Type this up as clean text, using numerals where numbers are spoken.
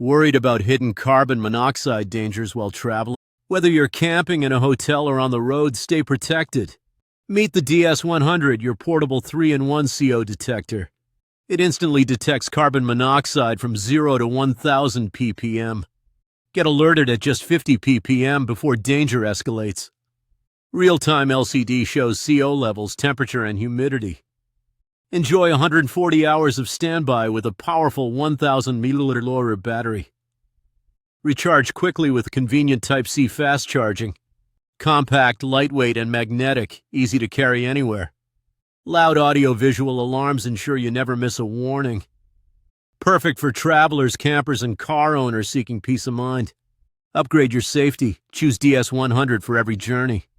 Worried about hidden carbon monoxide dangers while traveling? Whether you're camping in a hotel or on the road, stay protected. Meet the DS-100, your portable 3-in-1 CO detector. It instantly detects carbon monoxide from 0 to 1,000 ppm. Get alerted at just 50 ppm before danger escalates. Real-time LCD shows CO levels, temperature, and humidity. Enjoy 140 hours of standby with a powerful 1,000 mAh battery. Recharge quickly with convenient Type-C fast charging. Compact, lightweight, and magnetic, easy to carry anywhere. Loud audio-visual alarms ensure you never miss a warning. Perfect for travelers, campers, and car owners seeking peace of mind. Upgrade your safety. Choose DS-100 for every journey.